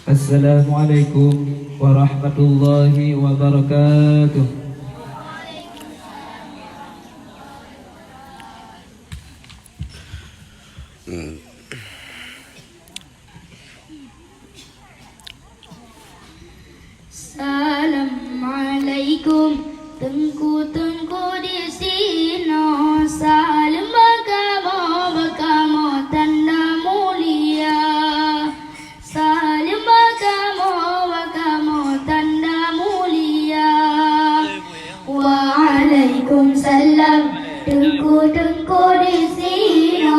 Assalamualaikum warahmatullahi wabarakatuh. Assalamualaikum, tengku-tengku di sini, salam berkamu tanda mulia. Salam berkamu tanda mulia. Waalaikumsalam, tengku-tengku di sini,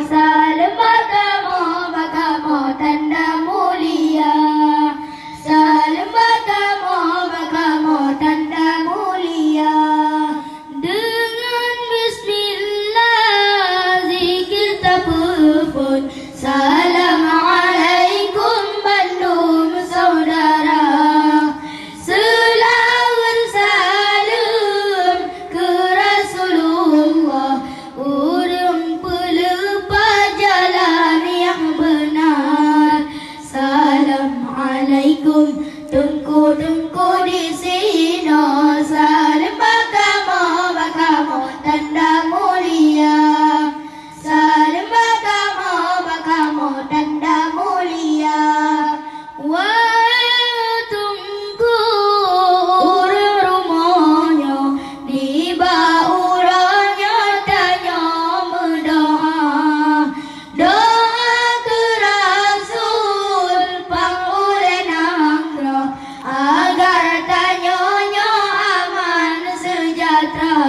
salam berkamu tanda mulia. Salam berkamu tanda mulia. Dengan bismillah zikir terpuput. Assalamualaikum Bandung saudara. Selawat salam ke Rasulullah, urang pelepah jalan yang benar. Assalamualaikum, tengku-tengku di sini, salam berkamu tanda mulia. Salam berkamu tanda mulia. Wahai tunggu orang rumahnya, tiba orangnya tanya mendoa. Doa ke Rasul pangulai nangro, agar tanyanya aman sejahtera.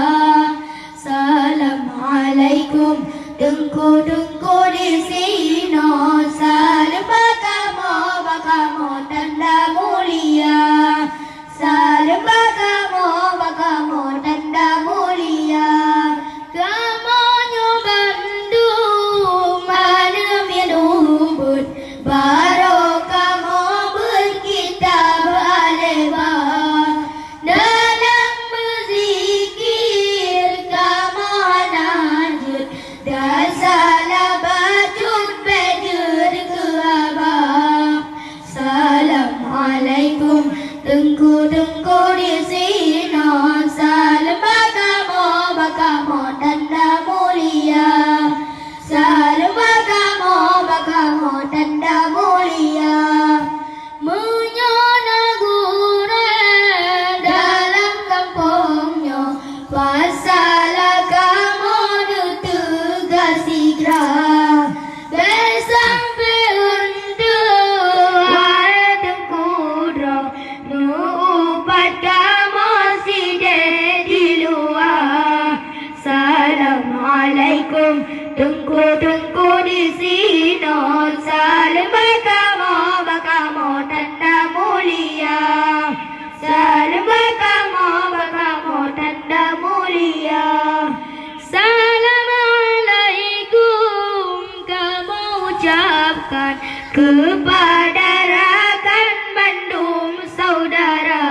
Assalamualaikum, tengku-tengku di sini, salam berkamu tanda mulia. Salam berkamu tanda mulia. Kamunya Bandung mana minubut, baru kamu berkita berlebar. Dalam berzikir kamu najud, dan salah bajut bejur ke abang. Assalamualaikum, tengku-tengku di sini, salam berkamu tanda mulia. Salam berkamu tanda mulia. Menyana gure dalam kampungnya, pasal kamu tugas segera. Sampai undur wahai tengku-tengku, nuupat kamu sidai di luar. Assalamualaikum, tengku-tengku di sini, salam berkamu tanda mulia. Salam berkamu tanda mulia. Assalamualaikum kamu ucapkan kepada rakan Bandung saudara.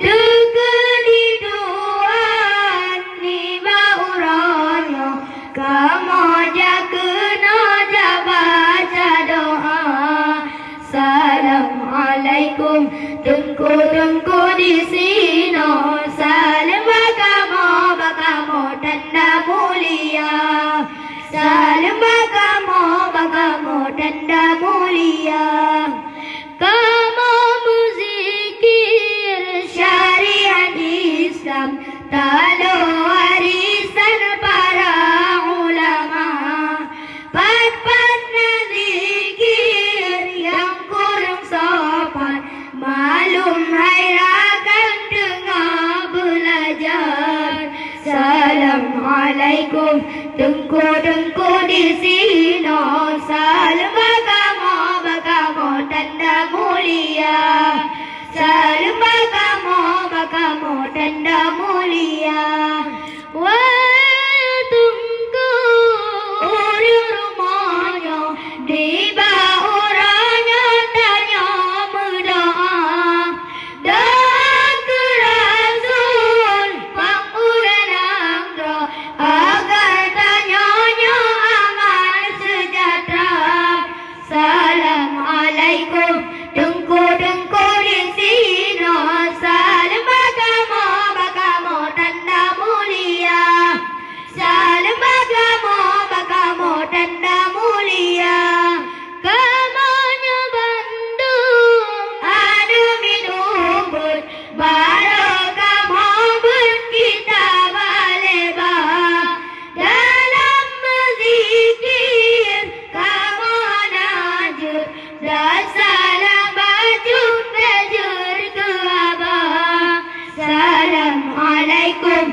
Dekediduan niba uranya, kamu jaga baca doa. Assalamualaikum, tengku-tengku di sini, salam berkamu tanda mulia. Salam berkamu tanda mulia. Kamu berzikir syariat Islam, talo warisan para ulama. Pat-patna zikir yang kurang sopan, malum hai rakan dengar belajar. Assalamualaikum, tengku-tengku di sini, salam berkamu tanda mulia. Salam berkamu tanda mulia. Wahai tunggu orang rumahnya, tiba orangnya tanya mendoa. Doa ke Rasul pangulai nangro, agar tanyanya dan salam baju belajar ke Abah. Assalamualaikum.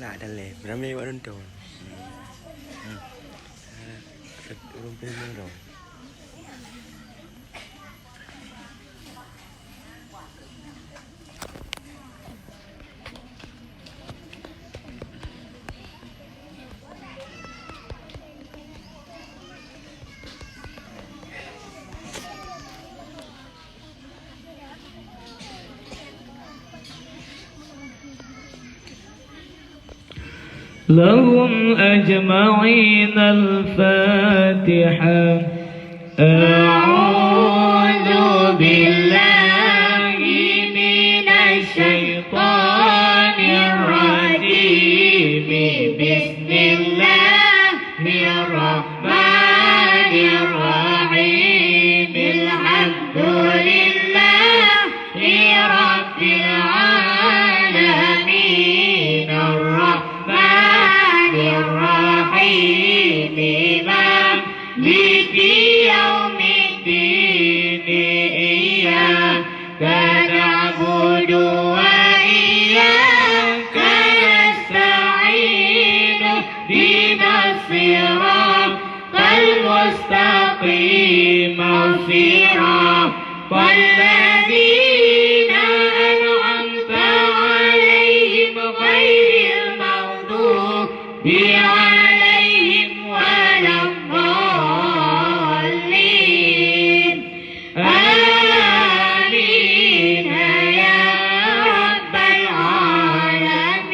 Lah dah le, ramai orang tu. Orang pernah dong. لهم أجمعين الفاتحة. أعوذ بالله من الشيطان الرجيم. بسم الله الرحمن الرحيم. الحمد لله رب العالمين. الرحمن الرحيم. مالك يوم الدين. إياك نعبد وإياك نستعين. اهدنا الصراط المستقيم. صراط الذين أنعمت عليهم غير المغضوب عليهم ولا الضالين. آمين يا رب العالمين.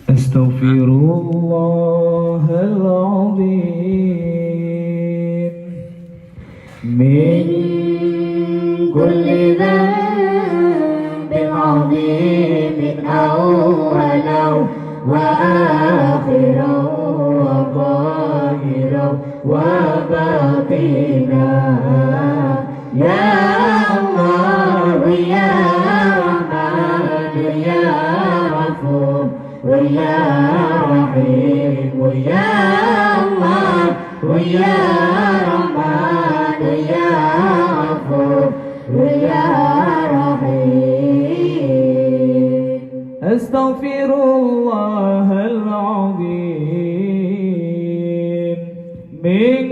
أستغفر الله العظيم من كل ذنب عظيم أولا وآخرا وظاهرا وباطنا. يا الله يا رحمن يا غفور يا رحيم. يا الله يا رحمن يا غفور يا رحيم. أستغفر الله العظيم من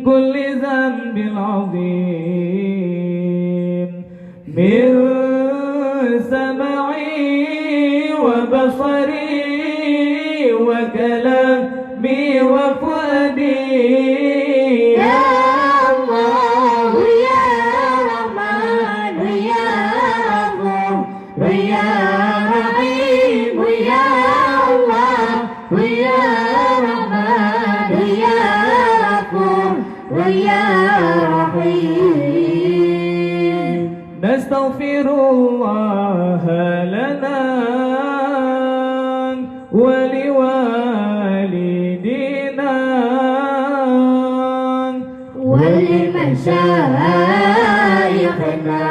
كل ذنب عظيم. من سمعي وبصري وكلامي وفؤادي. يا الله يا رحمن يا غفور يا رحيم. يا الله يا رحمن يا غفور يا رحيم. نستغفر الله لنا ولوالدينا ولمشايخنا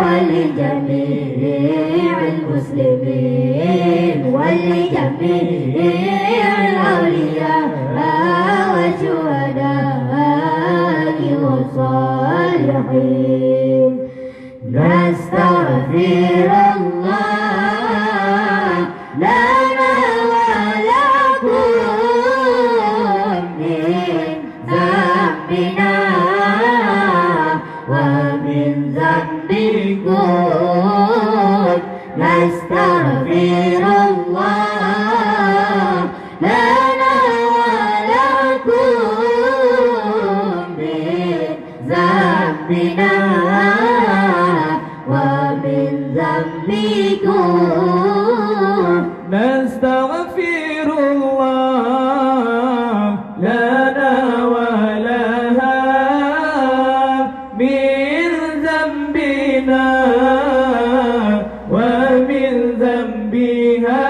ولجميع المسلمين ولجميع الأولياء والشهداء والصالحين. نستغفر الله لنا ولكم من ذنبنا ومن ذنبكم. نستغفر الله لنا ولكم من ذنبنا ومن ذنبكم. نستغفر الله لنا ولها من ذنبنا ومن ذنبها.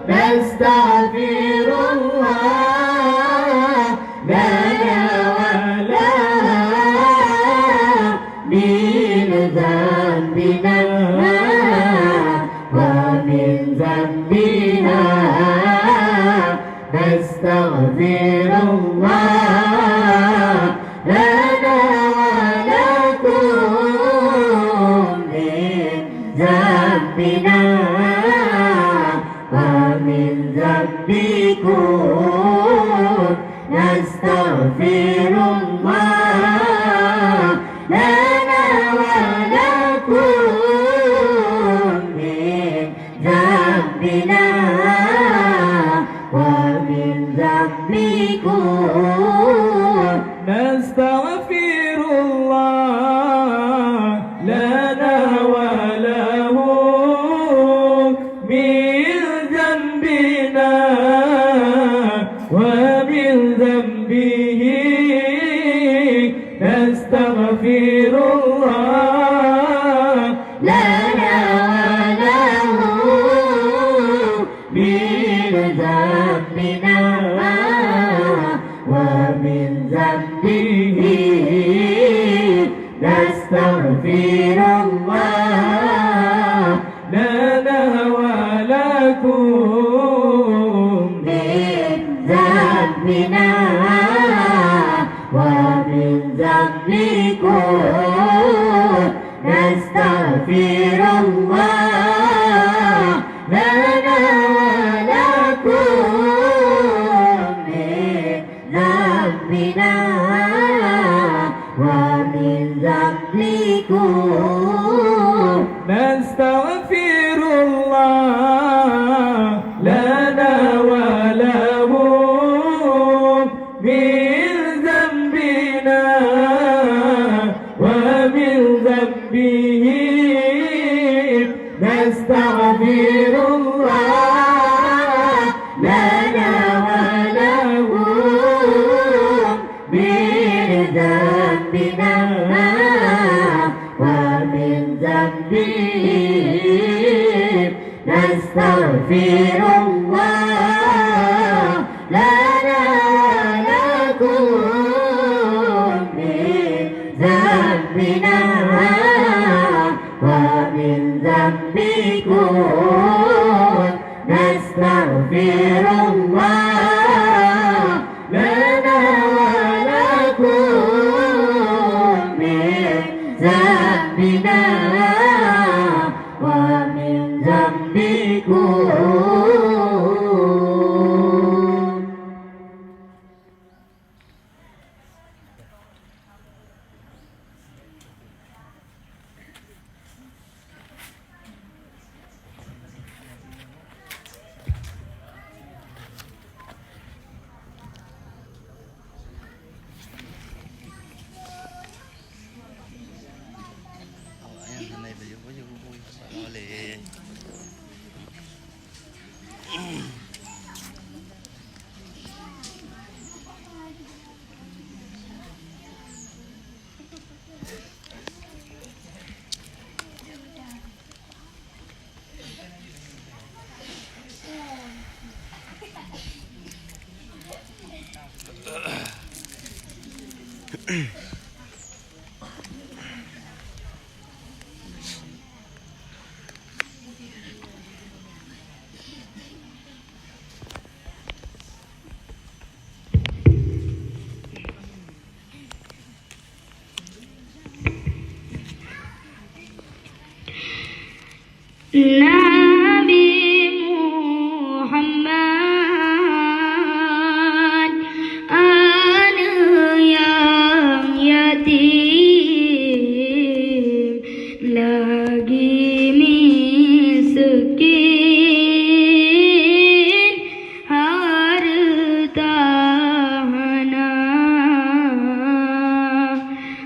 نستغفر الله لنا ولها نستغفر الله لنا ولكم من ذنبنا ومن ذنبكم نستغفر الله لنا ولكم من ذنبنا ومن ذنبكم نستغفر الله لنا ولهم من ذنبنا ومن ذنبه نستغفر الله لنا ولهم من ذنبنا ومن ذنبه نستغفر الله لنا ولكم من ذنبنا ومن ذنبكم نستغفر الله لنا ولكم من ذنبنا ومن ذنبكم نستغفر الله لنا ولهم من ذنبنا ومن ذنبه نستغفر الله لنا ولهم من ذنبنا ومن ذنبه نستغفر الله لنا ولكم من ذنبنا ومن ذنبكم نستغفر الله لنا ولكم من ذنبنا ومن ذنبكم Yang này beliau aja vui boleh. Nabi Muhammad anak yang yatim lagi miskin harta hana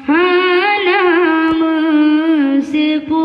hana mesepuh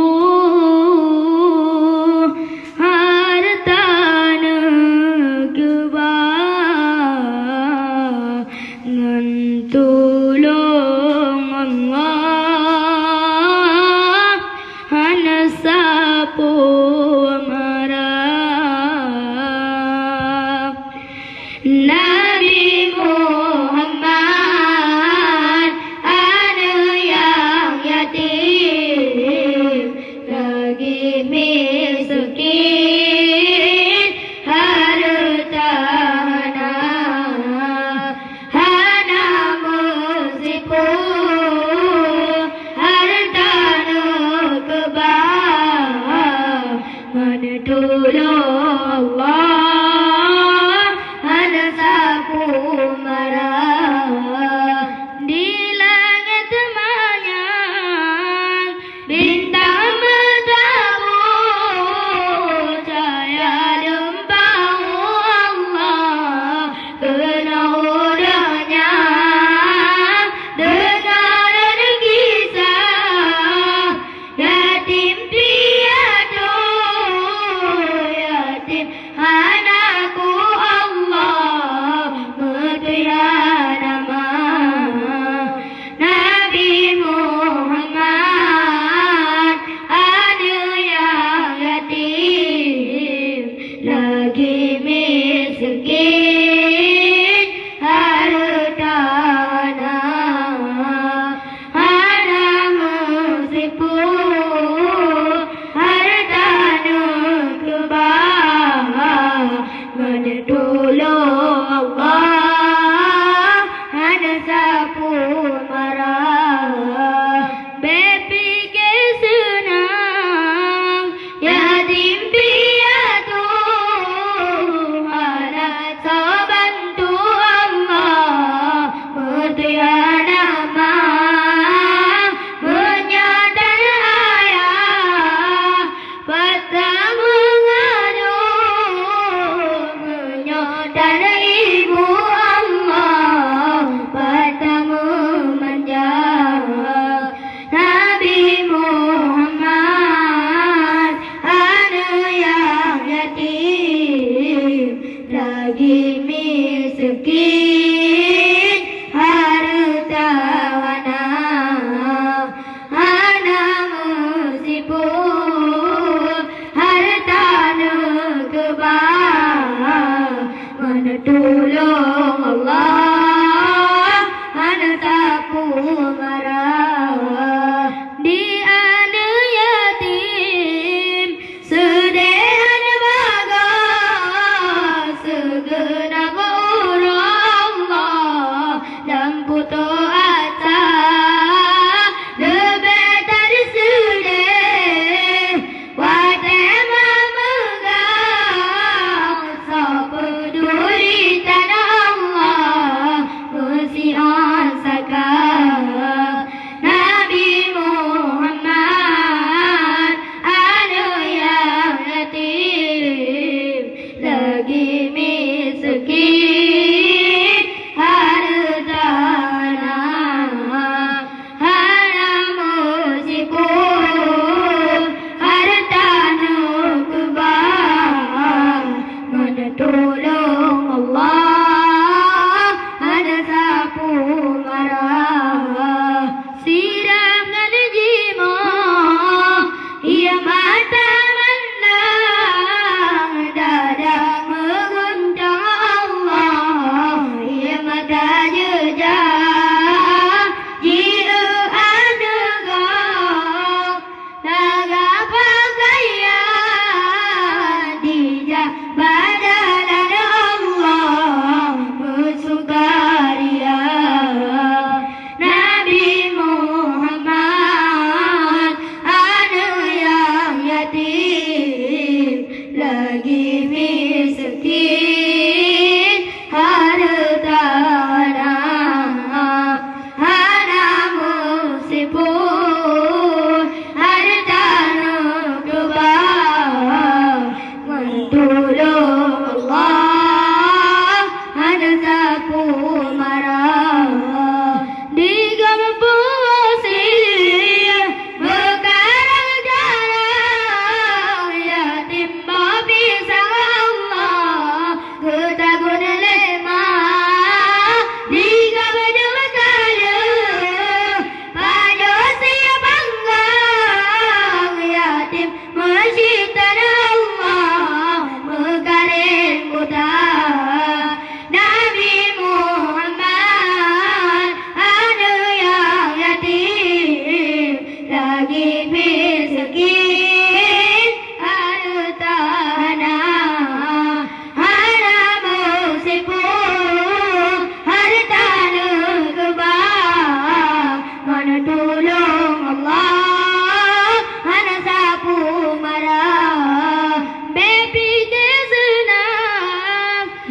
tolong Allah hana sapu marah baby desna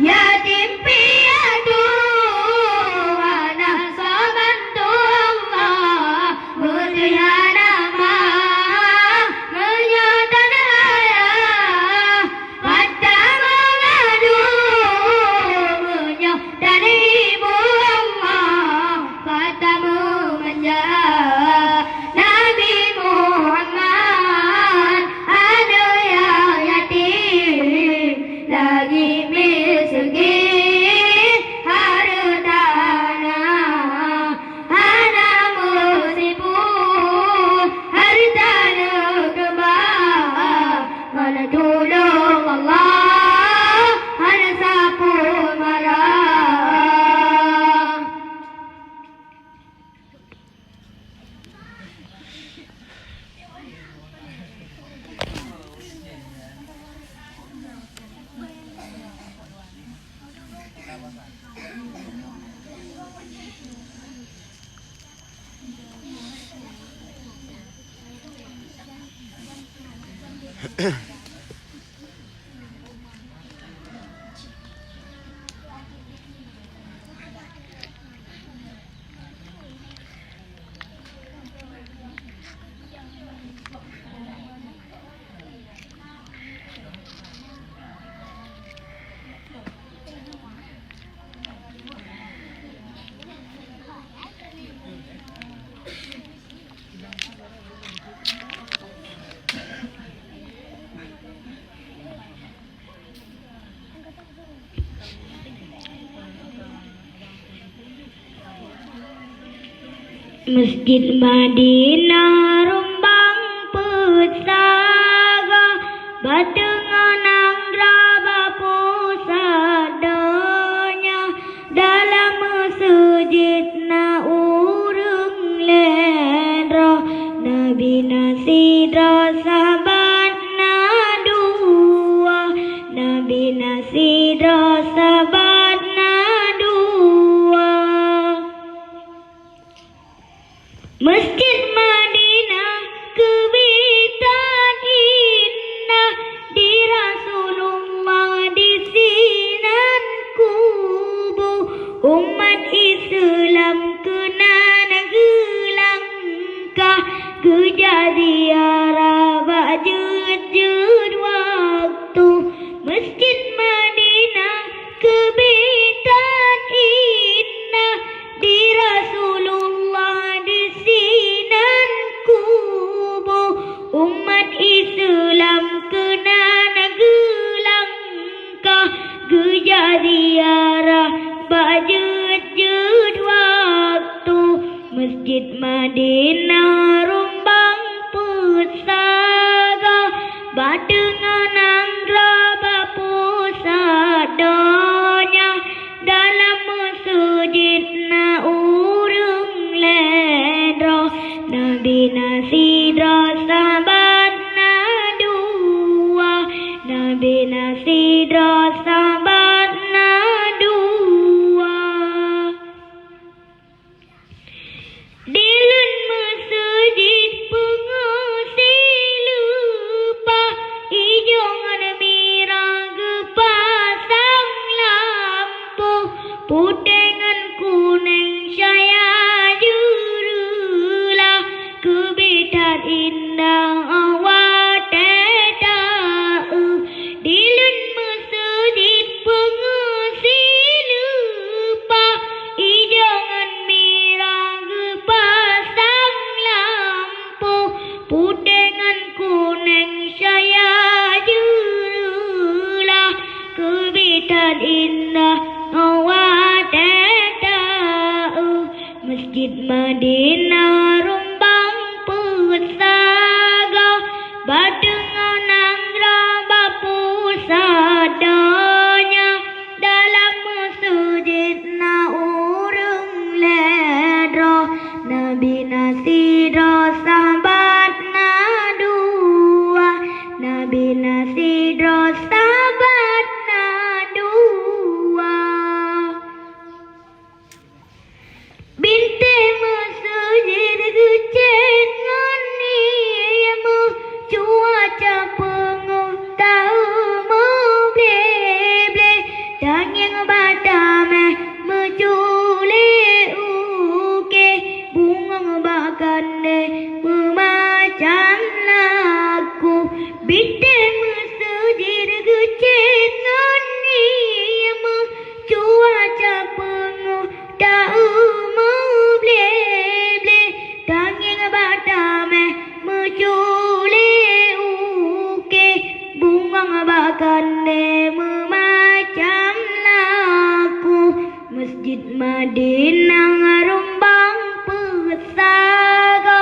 yatim piatu hana sabantu Allah berjaya menyatakan ayah pada mengadu menyatakan ibu Allah katamu manja Nabi Muhammad ada yang yatim lagi miskin hartana hana musibut hartana kebah mana tolong Allah hana sapu marah Masjid Madinah rumbang pusaka batenganang raba pusadanya dalam masjid na urung lendra Nabi Nasidra sahabat na dua Nabi Nasidra sahabat na dua Masjid Madinah kebitan indah di Rasulullah di sinan kubu umat Islam kena gelangkah kejadian bajut waktu Masjid Madinah kebitan indah di Rasulullah di sinan kubu umat Islam kena gelangkah kejadian bajut waktu Masjid Madinah rumbang pusaka batenganang raba pusadanya dalam masjid na urung lendra Nabi Nasidra sahabat na dua Nabi Nasidra sahabat na dua Dilun masjid pengusi lupa ijongan mirang pasang lampu putengan kuning saya jurulah kebitar indah awak tetap dilun masjid pengusi lupa ijongan mirang pasang lampu putengan kuning saya jurulah kebitar indah awak tetap Masjid Madinah rumbang pusaka batenganang raba pusadanya dalam masjid na urung lendra Nabi Nasidra sahabat na dua Nabi Nasidra sahabat na dua Binti masjid memacam laku bite mesejir gecet ngani cuaca penguh tahu meble tanging batame mencule uke bunga bakande memacam laku Masjid Madinah rumbang pesaga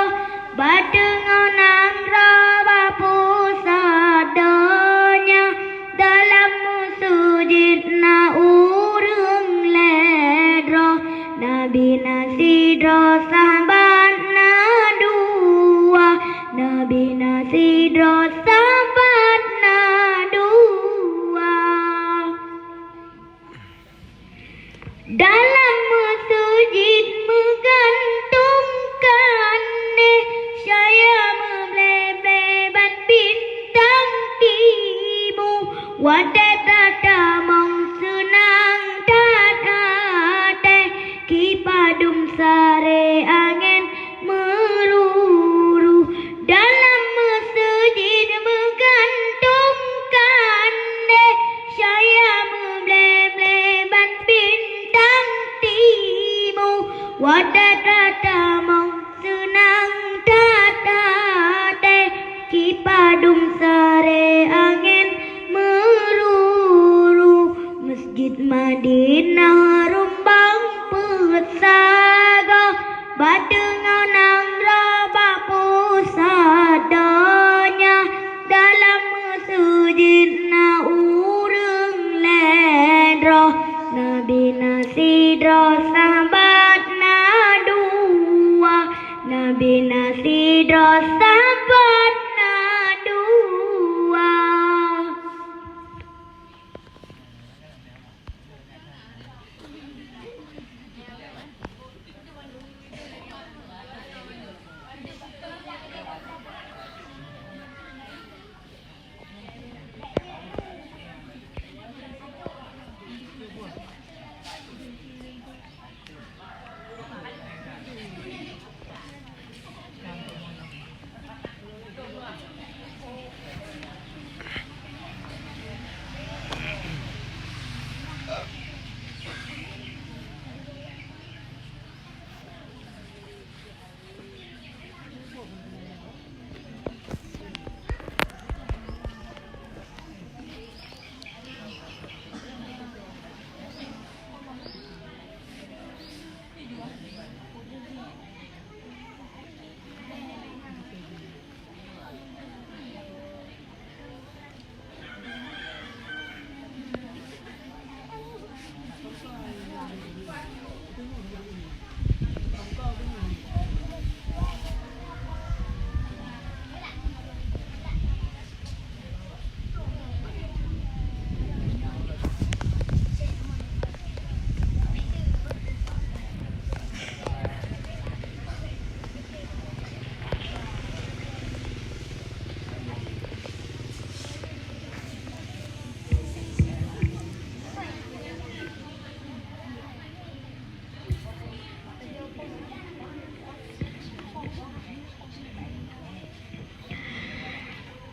badengan raba pusadanya dalam sujud na urung ledro Nabi Nasidro sahabat na dua Nabi Nasidro sahabat na dua dalam sujud menggantungkan saya memblebeban bintang timu wadah tata mau senang tata kipadum sare angin meruru dalam sujud menggantungkan saya memblebeban bintang timu wadah tata mau senang tata kipadum sare angin meruru Masjid Madinah rumbang pesaga badengan raba pusadanya dalam sujud na urung ledro Nabi Nasidro sahabat na dua Nabi Nasidro sahabat na dua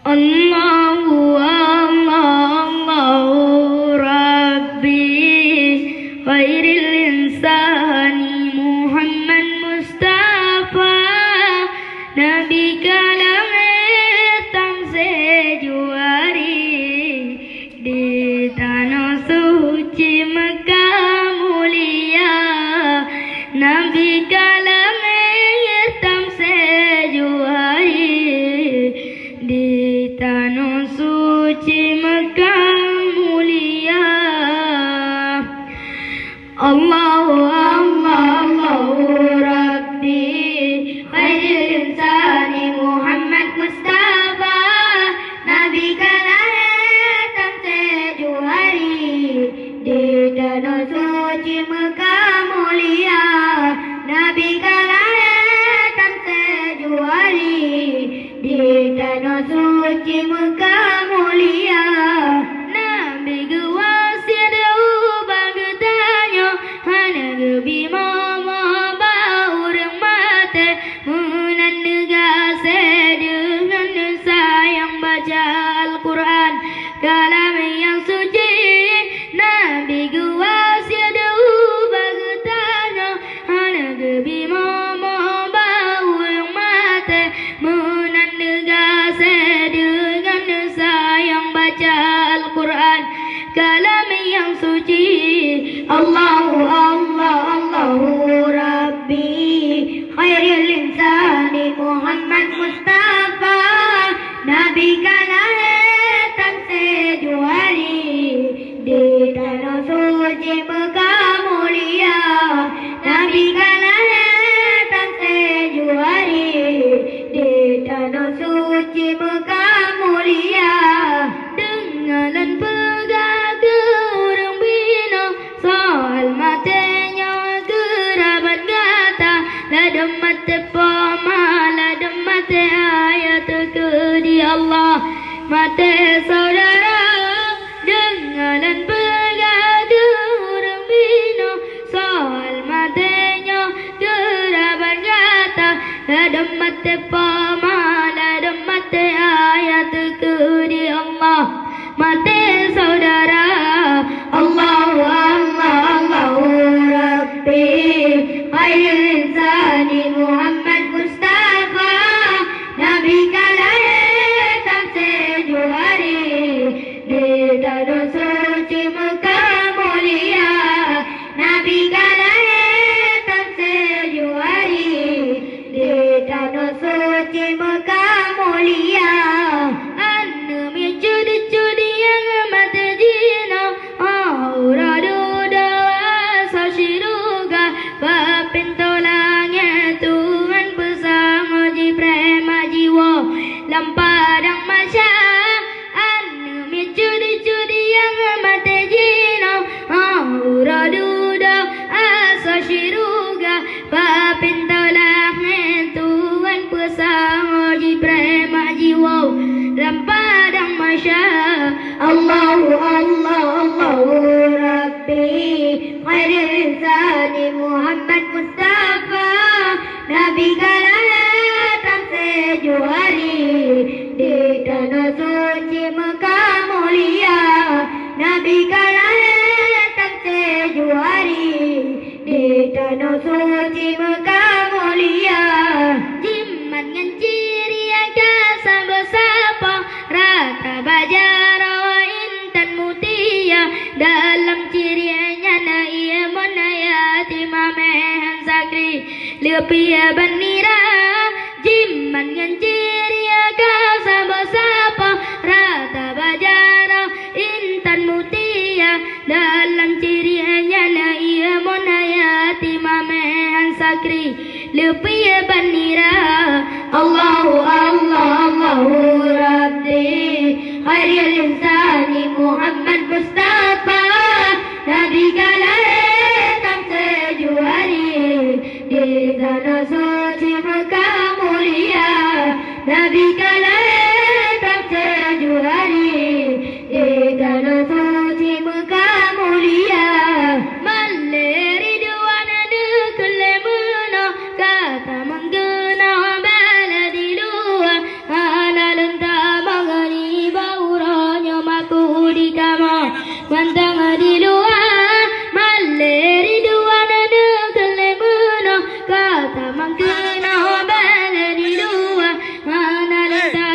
Allahu Allahu Rabbi khairil insani Muhammad Mustafa Nabi kalam tam se juari di tanah suci Mekah mulia Nabi kalam tam se juari di tanah suci Mekah mulia Allahu Allahu Rabbi khairil insani Muhammad Mustafa Nabi kalatam sejuh hari di tanah suci Mekah mulia Nabi kalatam sejuh hari di tanah suci Mekah mulia Nabi gewasir ubang tanya hana gebi mama baurang mate munan menegasi dengan sayang baca Al-Quran kalam yang suci. Allahu Allah Allahu Rabbi khairil insani Muhammad Mustafa Nabi kalahatan sejuari di tanah suci Mekah mulia. Nabi kalahatan sejuari di tanah suci Mekah mulia. Dengaran pegang ke orang bina soal matanya kerabat kata ladam mata pama ladam mata ayat ke di Allah mata saudara. Dengaran pegang ke orang bina soal matanya kerabat kata ladam mata pama ladam mata ayat ke di Allah mata saudara. Allahu Allah Allahu Rabbi khairil insani Muhammad Mustafa Nabi kalahatan sejuari di tanah suci Mekah mulia. Nabi kalahatan sejuari di tanah suci Mekah mulia. Anumi judi-judi yang mata jina aura duda sashiruga papintolangnya Tuhan bersama jiprema jiwa lampadang masya. Anumi judi-judi yang mata jina aura duda sashiruga papintolangnya Tuhan bersama jiprema jiwa lampadang masya. Allahu Allah Allahu Rabbi khairil insani Muhammad Mustafa Nabi kalahatan sejuari di tanah suci Mekah mulia. Nabi kalahatan sejuari di tanah suci Mekah mulia. Jimat ngan ciri agasa bersapa rata bajara wa intan mutia dalam cirinya na ia monayati mamehan sakri lepia banira. Jimat ngan ciri agasa bersapa rata bajara intan mutia dalam cirinya na ia monayati mamehan sakri lepia banira. Allahu Allah Allahu Rabbi khairil insani Muhammad Mustafa Nabi kalahatan sejuari di tanah suci Mekah mulia. Nabi kalahatan sejuari di tanah suci Mekah mulia. Maleri duana dekele mena kata menggena bala di luar ala lenta magani bauranya maku di kamar mantang di luar. Maleri duana dekele mena kata menggena bala di luar ala lenta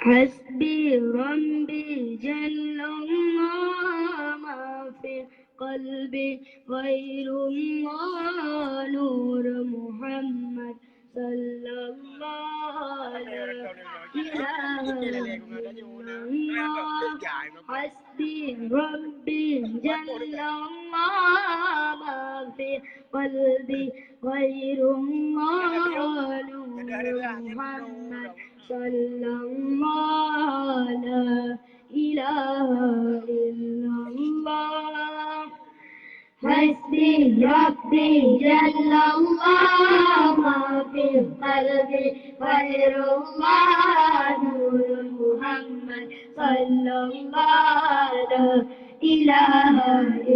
حسبي ربي جل الله ما في قلبي غير الله نور محمد صلى الله لا إله إلا الله حسبي ربي جل الله ما في قلبي غير الله نور محمد صلى الله لا إله إلا الله حسبي ربي جل الله ما في قلبي غير الله نور محمد صلى الله لا إله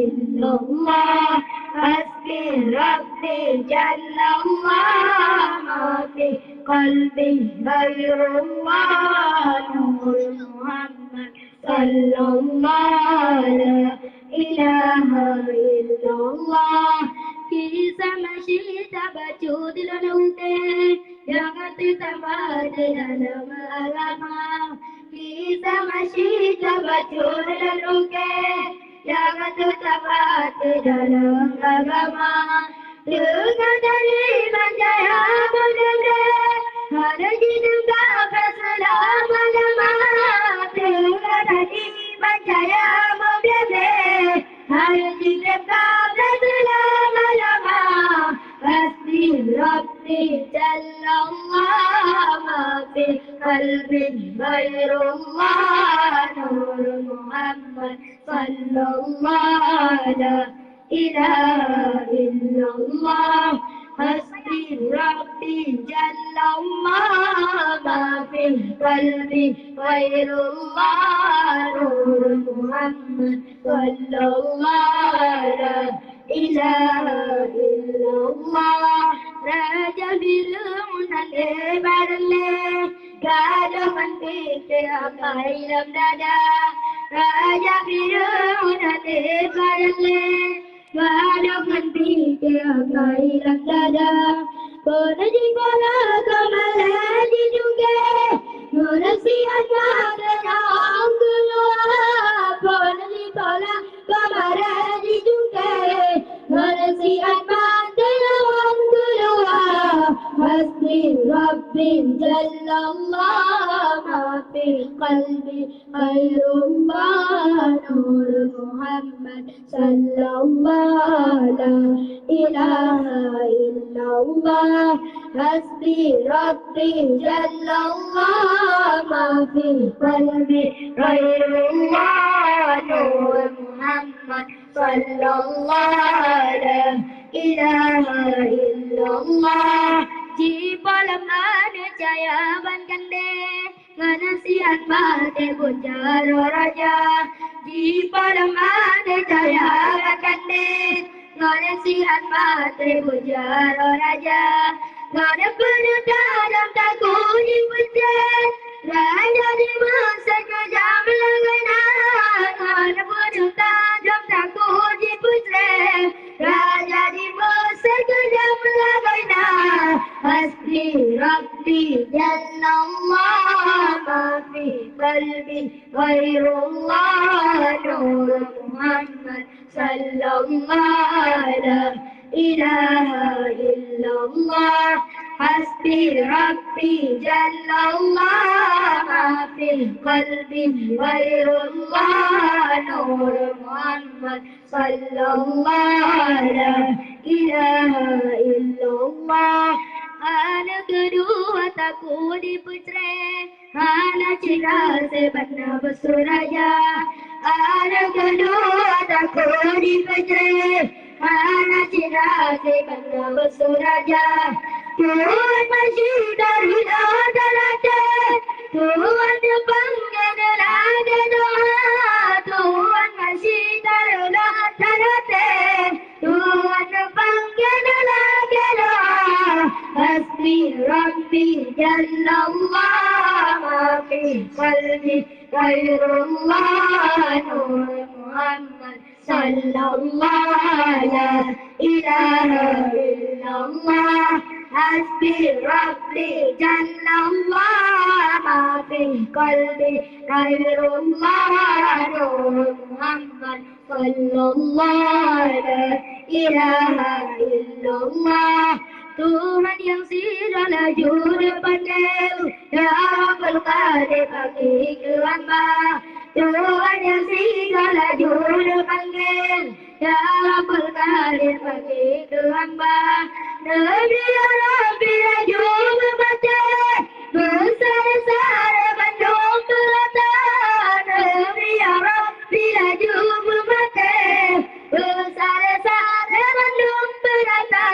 إلا الله حسبي ربي جل الله ما في قلبي غير الله نور محمد صلى الله لا إله إلا الله Kisah masih tak baca di dalam yang tertamat dalam agama. Kisah masih tak baca di dalam yang tertamat dalam agama. Dengan dari manjaya benda ada di negara selama-lama. Dengan dari manjaya benda ada di negara selama-lama. Hasbi Rabbi Jalla Allah ma fi qalbi ghairullah Nur Muhammad sallallahu la ilaha illallah. Hasbi Rabbi Jalla Allah ma fi qalbi ghairullah Nur Muhammad sallallahu la ilaha illallah. Raja Fir'aun lebarle gadaman pete akai dalam dada. Raja Fir'aun lebarle gadaman pete akai dalam dada. Konaji kola kamalaji juga nurasi agama Allah. Konaji kola kamalaji juga nurasi agama Allah. Hasbi Rabbi Jalla Allah ma fi qalbi ghairullah Nur Muhammad sallallahu la ilaha illallah. Hasbi Rabbi Jalla Allah ma fi qalbi ghairullah Nur Muhammad sallallahu la ilaha illallah. Di malam ada cahaya ban kande nasihat bate bujaro raja. Di malam ada cahaya ban kande nasihat bate bujaro raja. Gana dalam takut dipucat raja di masa kejam lengana. Gana dalam takut dipucat raja di masa kejam lengana. Hasbi Rabbi Jalla Allah ma fi qalbi ghairullah Nur Muhammad sallallahu la ilaha illallah. Hasbi Rabbi Jalla Allah ma fi qalbi ghairullah Nur Muhammad sallallahu la ilaha illallah. Anak kedua takut diputra, anak cinta sebenarnya bersuraja. Anak kedua takut diputra, anak cinta sebenarnya bersuraja. Tuhan masih dari darata, Tuhan dipanggil ada doa. Tuhan masih dari darata, Tuhan dipanggil ada doa. Hasbi Rabbi Jalla Allah ma fi qalbi ghairullah Nur Muhammad sallallahu la ilaha illallah. حسبي ربي جل الله ما في قلبي غير الله نور محمد صلى الله لا إله إلا الله Tuhan yang segala juru pandai, Ya Rabbul Qadir bagi hamba. Tuhan yang segala juru panggil, Ya Rabbul Qadir bagi hamba. Nabi ya Rabbi ya juru pandai, besar-besar bandung belata. Nabi ya Rabbi ya juru pandai, besar-besar bandung belata.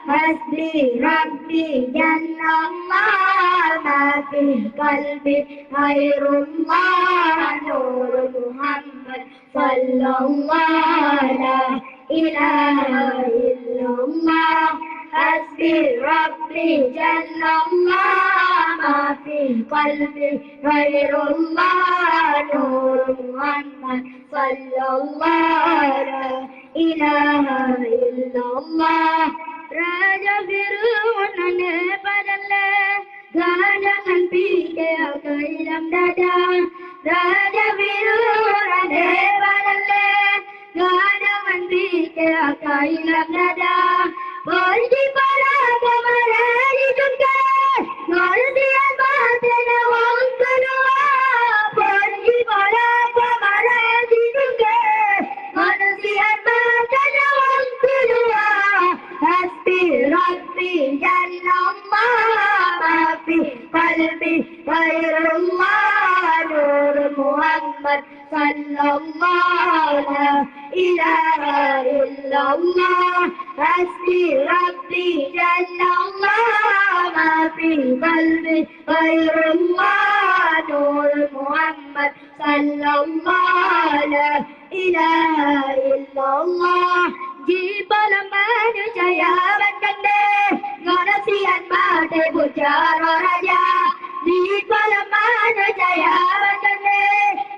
Hasbi Rabbi Jannallah ma fi qalbi Khairullah Nur Muhammad Sallallahu la ilaha illallah Hasbi Rabbi Jannallah ma fi qalbi Khairullah Nur Muhammad Sallallahu la ilaha illallah Raja Fir'aun aneh padanya, gandangan pikir ke dalam dada. Raja Fir'aun aneh padanya, gandangan pikir ke dalam dada. Benci pada kemana ditunjukkan, ngertian batin awal kedua. Benci pada kemana ditunjukkan, ngertian batin awal kedua. Hasbi Rabbi Jannallah ma fi qalbi Khairullah Nur Muhammad Sallallahu la ilaha illallah Hasbi Rabbi Jannallah ma fi qalbi Khairullah Nur Muhammad Sallallahu la ilaha illallah Jibal mana jaya bandande ngarasian mate bujar raja Jibal mana jaya bandande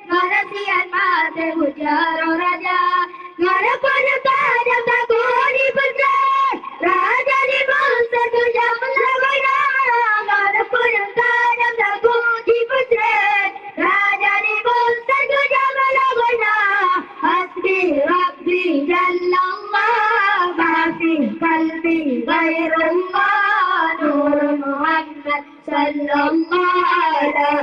ngarasian mate bujar raja ngarapan kadang takut dipencet raja di bangsa kejam lawana ngarapan kadang takut dipencet raja di bangsa kejam lawana hasbi rabbi jallallah ma fi qalbi ghairullah nur muhammad sallallahu la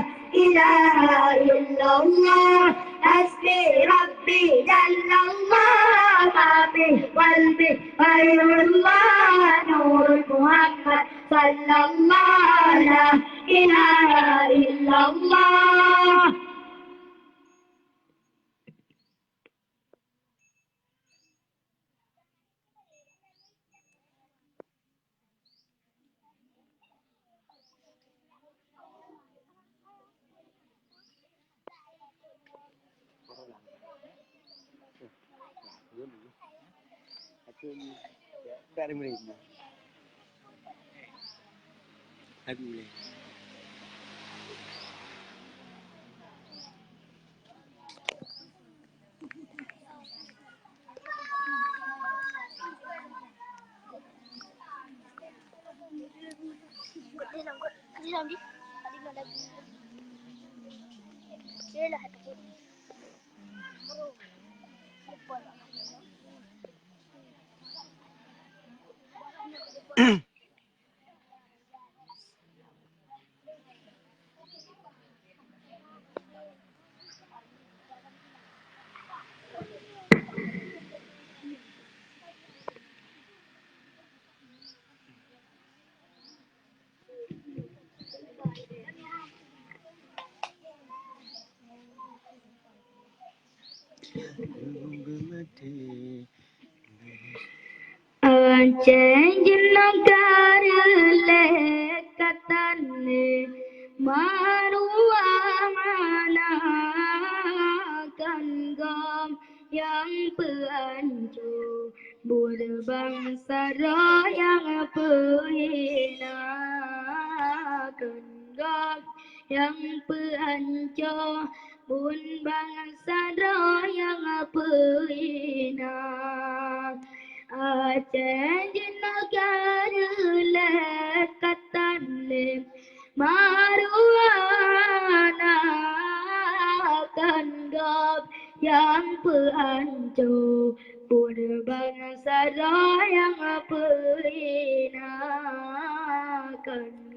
ilaha illallah hasbi rabbi jallallah ma fi qalbi ghairullah nur muhammad sallallahu la ilaha illallah Dah 5 minit. Habis boleh. Change katane maruana kanggam yang pelancu berbangsa yang penghina kanggam yang pelancu bun bangsa yang penghina Aceh di negara bangsa yang perhinakan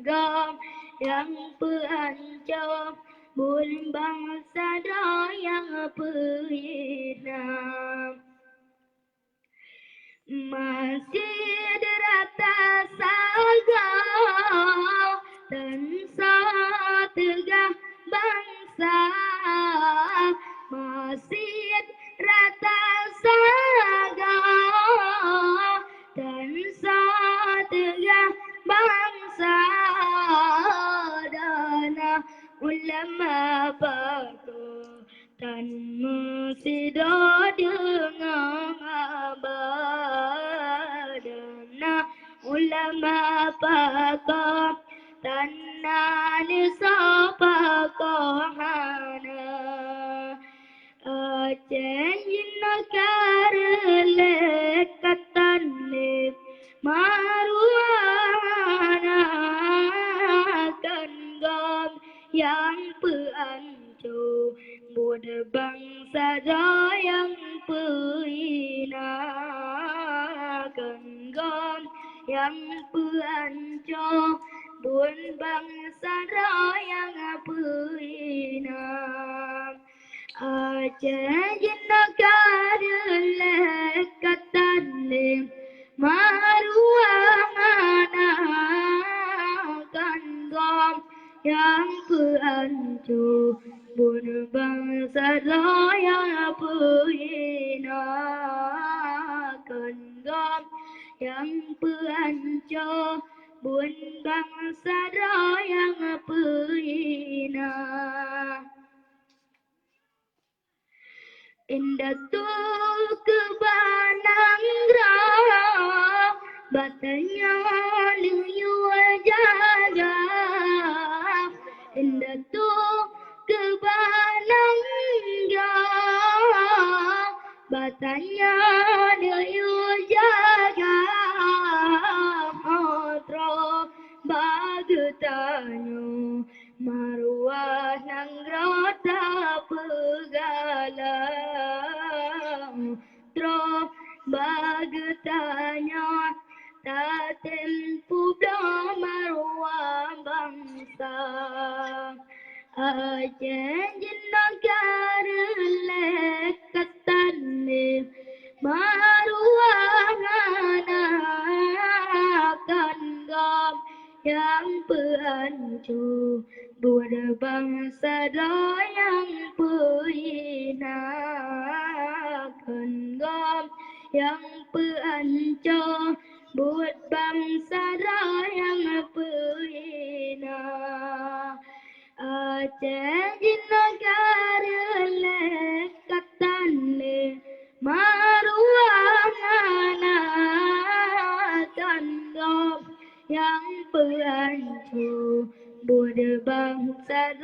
gom yang perancang bun bangsa yang perhina masih derata saga dan tegah bangsa masih rata saga dan tegah bangsa dana ulama batu dan musido dengan abadana ulama batu tanah nisapa kohana Aceh negara lekatan maruana kan gom yang peancu muda bangsa yang perhina kan gom yang peancu bun bangsa yang perhina Aceh negara lekatan maruana kan gom yang peancu bun bangsa yang perhina kan gom yang peancu bun bangsa yang perhina Indah tu kebanang gerah batanya liu jaga Indah tu kebanang gerah batanya liu jaga Otro bagutanyo maruah nang rota pegalang tro bagutanyo tatem publo maruah bangsa Aceh negara lekatan maruah kan gom yang peancu buat bangsa yang perhina kan gom yang peancu buat bangsa yang perhina Aceh negara lekatan maruana kan gom yang peancu buat bangsa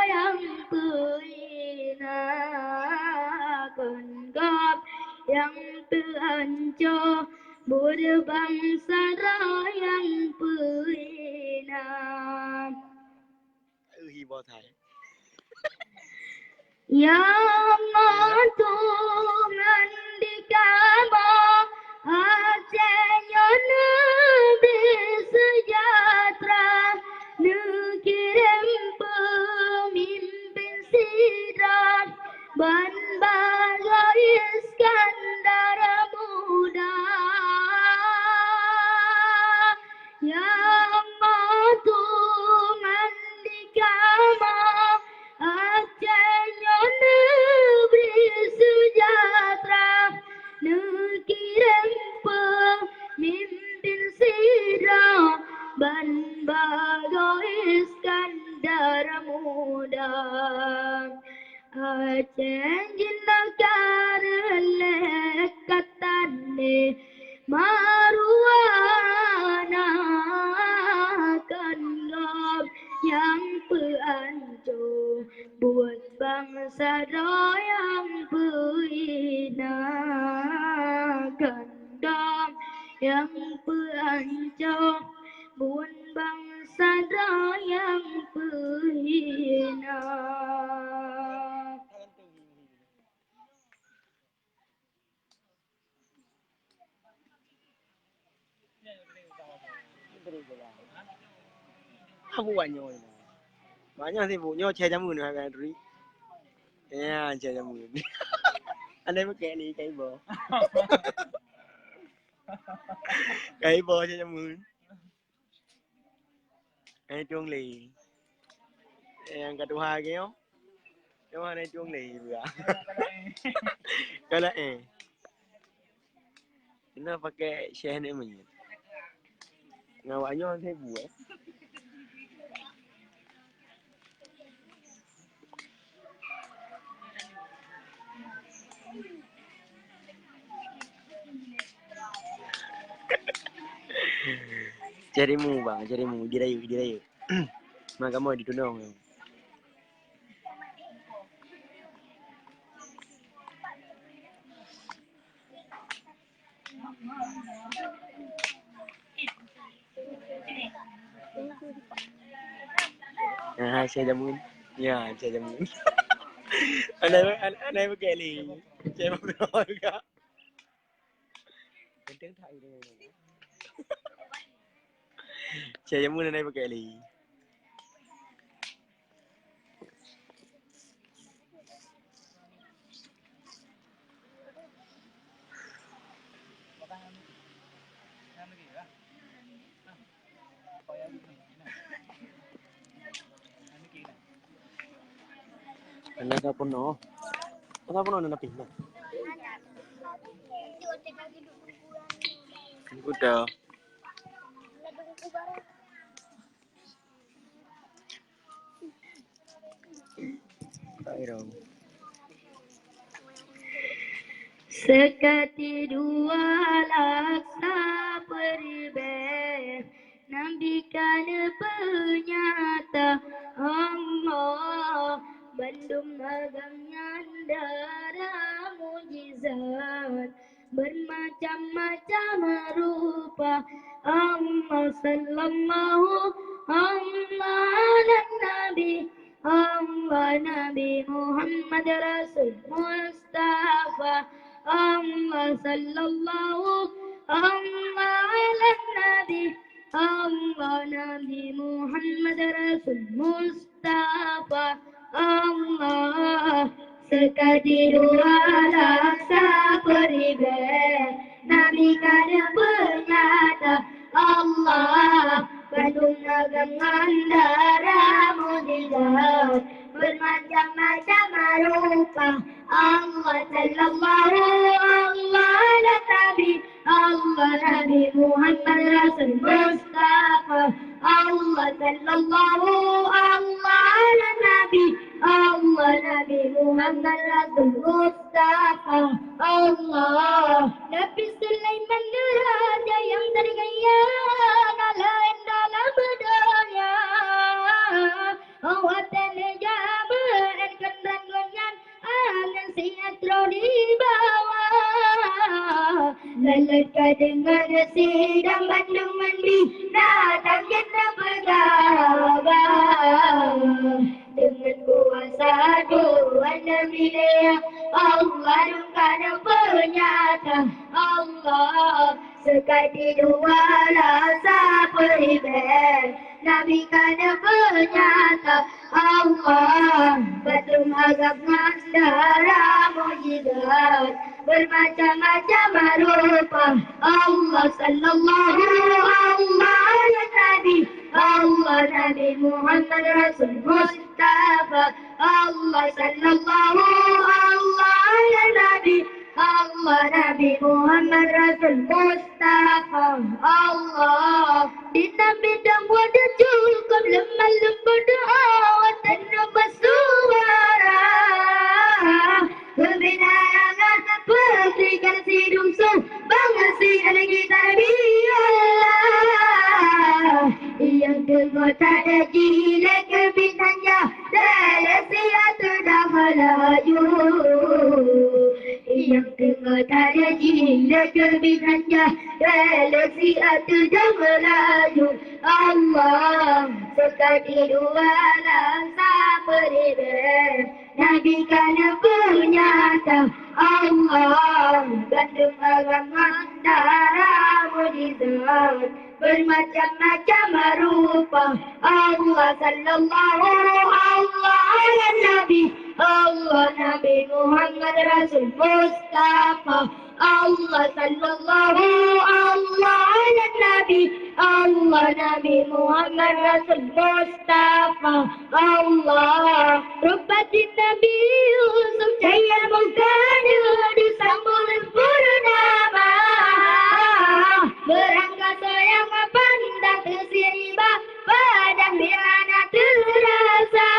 yang perhina kan gom yang peancu buat bangsa yang perhina Hibo Thai yang mantungan di kamo Acehnya negeri sejahtera Nekirim pemimpin sidang Ban Baga Iskandar muda Yang mantungan di kamo Acehnya negeri sejahtera Nekirim pemimpin sidang Ban Baga Iskandar muda Aceh negara lekatan maruana kan gom yang peancu buat bangsa yang perhina kan gom yang peancu buat bangsa yang perhina Apa banyak ni? Banyak sih punya cek jamu ni kan Dri. Ya, cek jamu ni. Andai pakai ni kai bo. Kai bo cek jamu. Ai chuông lì. Yang kedua keo. Kedua ni chuông lì juga. Kalau Kita pakai share ni mana? Ngawaknya saya buat. Carimu bang, carimu dirayu. Maka mau ditundong. Saya jamun. Ya, saya jamun. Anai pakai ni. Saya mau juga. Penting tak ini. Saya jamun anai pakai ni. Anak apa no? Apa no nak pindah? Udah. Ayo. Sekati dua laksa peribeh Nabikan penyata Allah Bandung agangnya darah mujizat Bermacam-macam rupa Allah sallallahu ala Nabi Allah Nabi Muhammad Rasul Mustafa Allah sallallahu ala Nabi Allah Nabi Muhammad Rasul Mustafa Allah sekali dua laksa peribeh Nabi kan penyata Allah Bandung agangan darah mujizat bermacam-macam rupa Allah sallallahu ala Nabi Allah Nabi Muhammad Rasul Mustafa Allah sallallahu ala Nabi Allah Nabi Muhammad Rasul Mustafa Allah Nabi Sulaiman raja yang terkaya ngalahin dalam bedanya Awatan jaban kendan gonyan angan siatro di bawah Lalaka dengan sidang Bandung mandi datang kita bergabah dengan kuasa Tuhan Nabi dia Allah bukan penyata Allah sekali dua rasa peribeh Nabi kan penyata Allah Badrun agak darah mujizat bermacam-macam rupa Allah sallallahu ala Nabi Allah Nabi Muhammad Rasul Mustafa Allah sallallahu ala Nabi Allah Nabi Muhammad Rasul Mustafa Allah bintang-bintang wadah cukup lemah lembut doa dan bersuara kebenaran berikan hidung bangga dan kita Allah yang kedua tak ada gila kebintangnya dalam siat dah melaju yang kedua tak ada gila kebintangnya dalam siat dah melaju Allah sekali dua langkah peribeh Nabi karena penyata Allah gandum agama darah mujizat bermacam-macam rupa Allah sallallahu Allah ya Nabi Allah Nabi Muhammad Rasul Mustafa Allah sallallahu Allah ya Nabi Allah Nabi Muhammad Rasul Mustafa Allah Rubbatin Nabi Yusuf Jaya Mungkana disambung purnama berangkat sayang pandang tersiba padang bilana terasa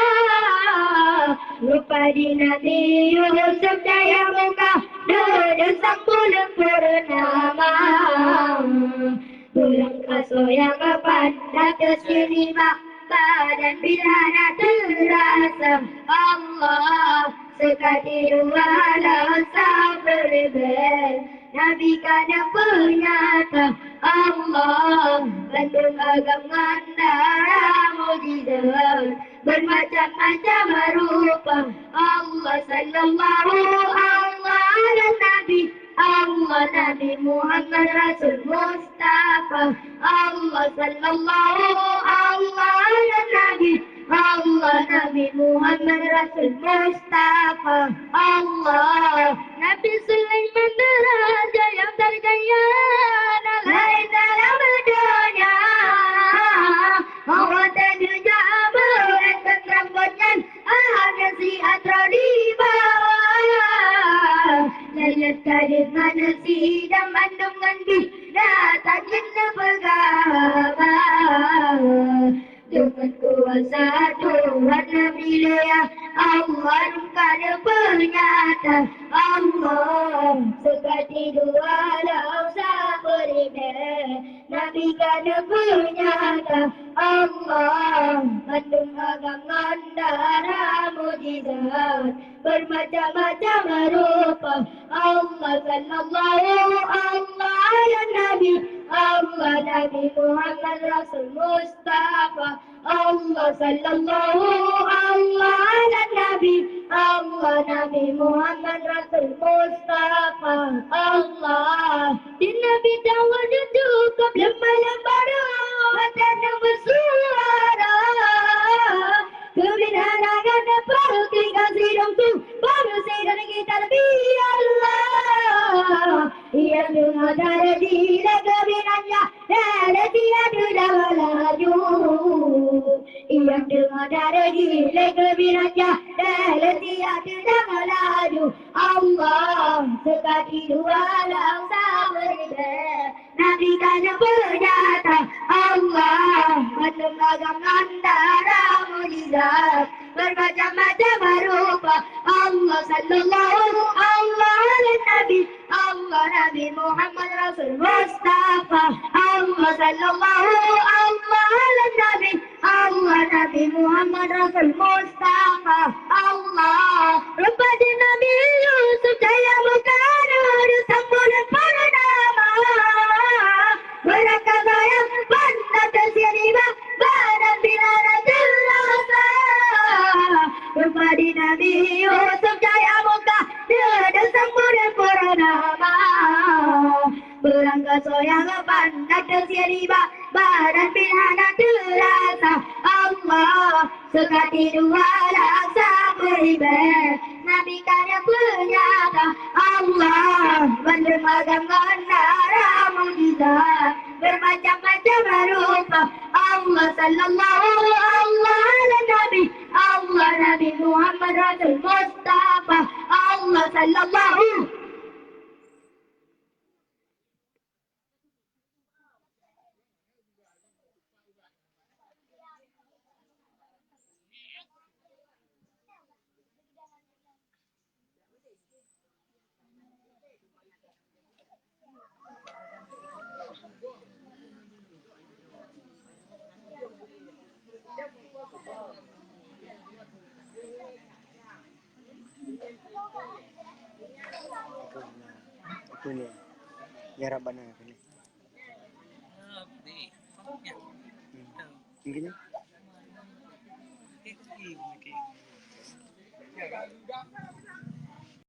rupa di Nabi Yusuf Jaya Mungkana disambung purnama berangkat sayang pandang tersiba badan bilana terasa Allah sekali dua rasa berbeda Nabi karena penyata Allah gandum agama darah mujizat bermacam-macam rupa Allah sallallahu Allah dan Nabi Allah Nabi Muhammad Rasul Mustafa Allah sallallahu Allah dan Nabi Allah Nabi Muhammad Rasul Mustafa Allah Nabi Sulaiman raja yang terkaya lain dalam dunia Allah terduga berat rambutnya ada si atra di bawah Layat kadis manusia dan mandungan di datangin bergabah dengan kuasa Tuhan Nabiya Allah rungkana penyata Allah sekali dua lausa berbeda Nabi kana penyata Allah mandung agama darah mujizat bermacam-macam rupa Allah sallallahu Allah ya Nabi Allah Nabi Muhammad Rasul Mustafa Allah sallallahu Allah ya Nabi Allah Nabi Muhammad Rasul Mustafa Allah di Nabi Dawud cukup lemah-lemah dan bersuara kebenaran pergi kasih dongku baru sedang kita lebih Allah yang dengar dari diri kebenarnya dan tiada laju yang dengar dari diri kebenarnya dan tiada laju Allah sekali dua langkah berbeda Nabi kana bernyata Allah mandung agama darah mujizat bermacam-macam rupa Allah sallallahu Allah Nabi Allah Nabi Muhammad Rasul Mustafa Allah sallallahu Allah Nabi Allah Nabi Muhammad Rasul Mustafa Allah rupa di Nabi Yusuf Jaya Mungkana disambung purnama berangkat sayang pandang tersiba badan bilana terasa rupa di Nabi Yusuf Jaya Mungkana disambung purnama berangkat sayang pandang tersiba badan bilana terasa Allah sekali dua rasa berbeda Nabi karena penyata Allah mandung agama darah mujizat bermacam-macam rupa Allah sallallahu Allah Nabi Allah Nabi Muhammad Rasul Mustafa Allah sallallahu Itu ni. Ya Rabbana ni. Mungkinnya?